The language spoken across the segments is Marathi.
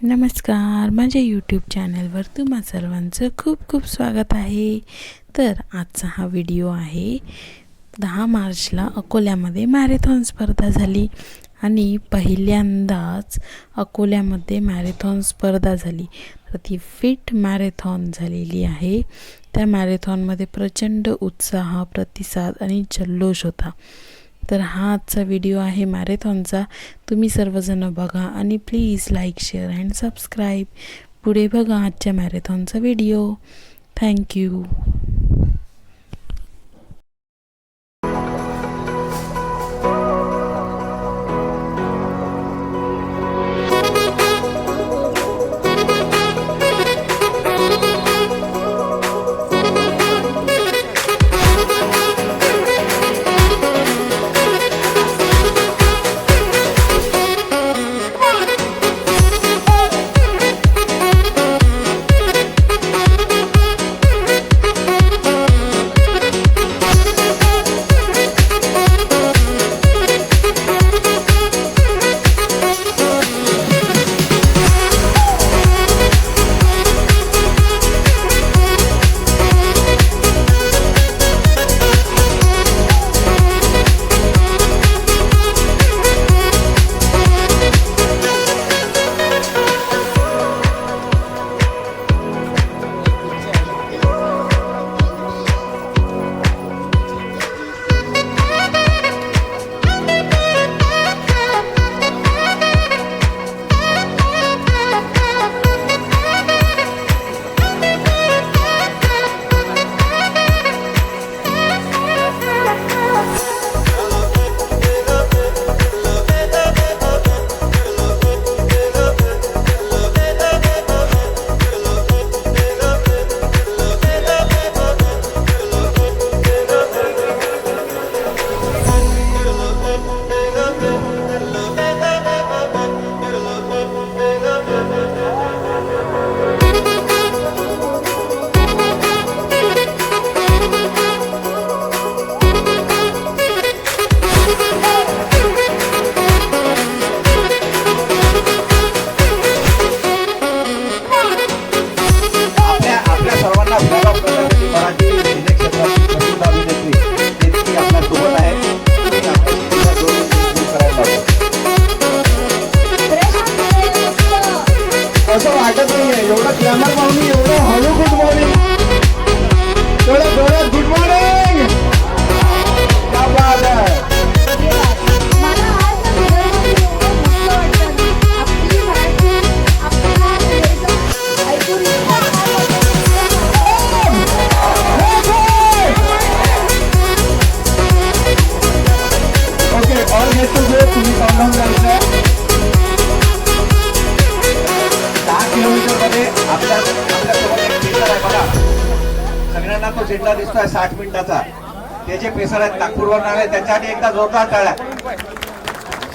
नमस्कार, माझ्या यूट्यूब चॅनलवर तुम्हा सर्वांचं खूप खूप स्वागत आहे। तर आजचा हा व्हिडिओ आहे 10 मार्चला अकोल्यामध्ये मॅरेथॉन स्पर्धा झाली आणि पहिल्यांदाच अकोल्यामध्ये मॅरेथॉन स्पर्धा झाली। तर ती फिट मॅरेथॉन झालेली आहे। त्या मॅरेथॉनमध्ये प्रचंड उत्साह, प्रतिसाद आणि जल्लोष होता। तर हा आजचा व्हिडिओ आहे मॅरेथॉनचा। तुम्ही सर्वजण बघा आणि please like, share and subscribe. पुढे बघा आजच्या मॅरेथॉनचा व्हिडिओ। थँक्यू। असं वाटत नाहीये एवढं ग्लॅमर पाहून एवढं हॅलो गुड मॉर्निंग एवढं जोरात गुड मॉर्निंग क्या बात है। ओके और हे तुझे तुम्ही काउंटडाऊन करायचं आहे 10 किलोमीटर मध्ये आपल्यासोबत एक पेसर आहे बघा। सगळ्यांना तो झेंडा दिसतोय 60 मिनिटाचा। ते जे पेसर आहेत नागपूरवरून आले त्यांच्यासाठी एकदा जोरदार टाळ्या।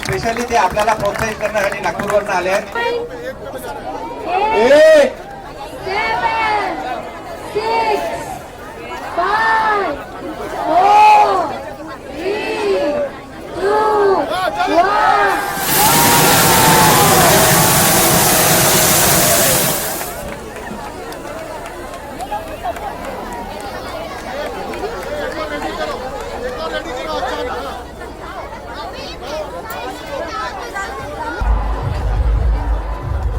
स्पेशली ते आपल्याला प्रोत्साहित करण्यासाठी नागपूरवरून आले आहेत। 8 7 6 5 4 3 2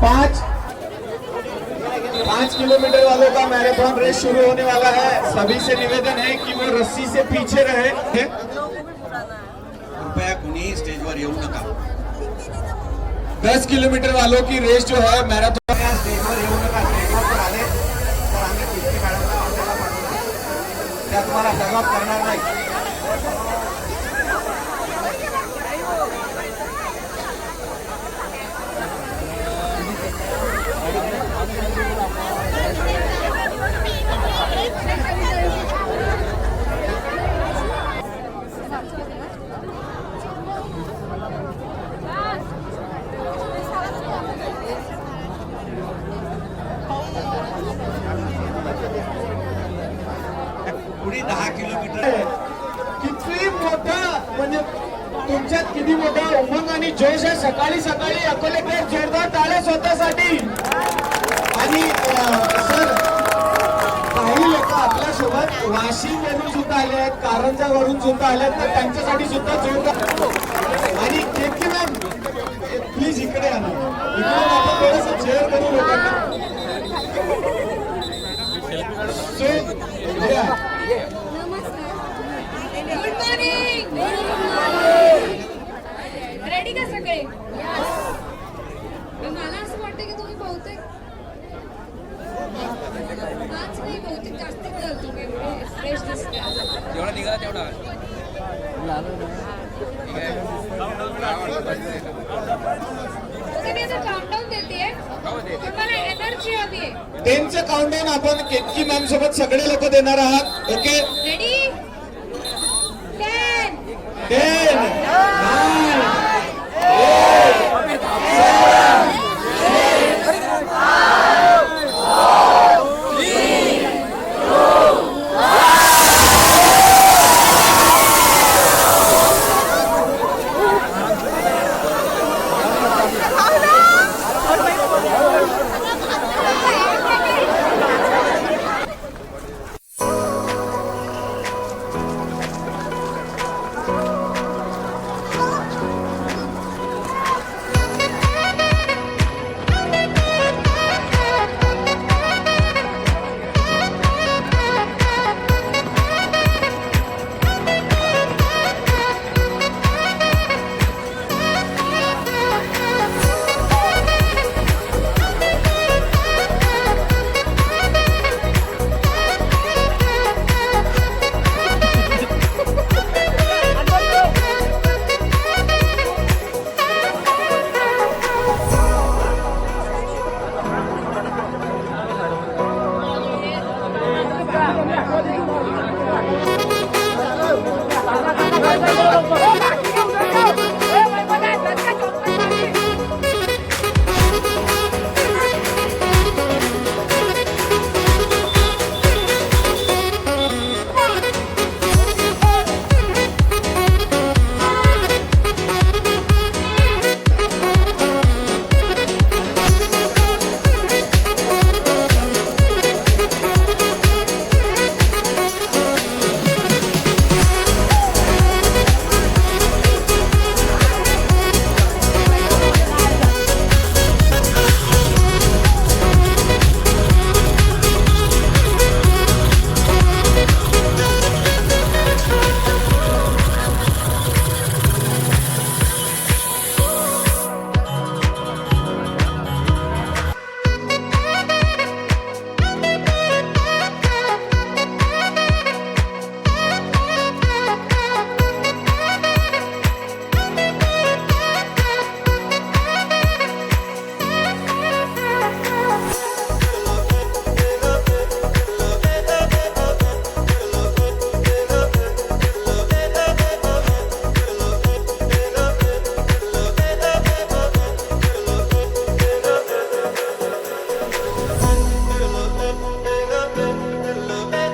1 5 किलोमीटर वालों का मैराथन रेस शुरू होने वाला है। सभी से निवेदन है कि वो रस्सी से पीछे रहे। कृपया कुणी स्टेज पर येऊ नका। 10 किलोमीटर वालों की रेस जो है मैराथन स्टेज पर येऊ नका। स्टेज पर आले तर आम्ही कुस्ती काढायला आपल्याला पाठवू। त्या तुम्हाला दगाव करणार नाही। पुढे 10 किलोमीटर किती मोठं म्हणजे तुमच्यात किती मोठा उमंग आणि जोश आहे। सकाळी सकाळी अकोलेकर जोरदार टाळ्या स्वतःसाठी। त्यांच्यासाठी आणि सर काही लोक आपल्या सोबत वाशिम वरून सुद्धा आले आहेत, कारंजा वरून सुद्धा आले आहेत, तर त्यांच्यासाठी सुद्धा जोरदार आणि केतकी मॅम प्लीज इकडे या ना, इकडे आपण थोडंसं शेअर करू लोकांना. Good morning. रेडी का सगळे? मला असं वाटतं की तुम्ही बहुतेक आज नाही, बहुतेक जास्त तुम्ही फ्रेश दिसते. जेवढा निघाला तेवढा मी आता काउंटडाऊन देते, तुम्हाला एनर्जी हवी आहे. 10चं काउंटडाऊन आपण केतकी मॅम सोबत सगळे लोक देणार आहात. Okay, ready? 10 10 9 8 7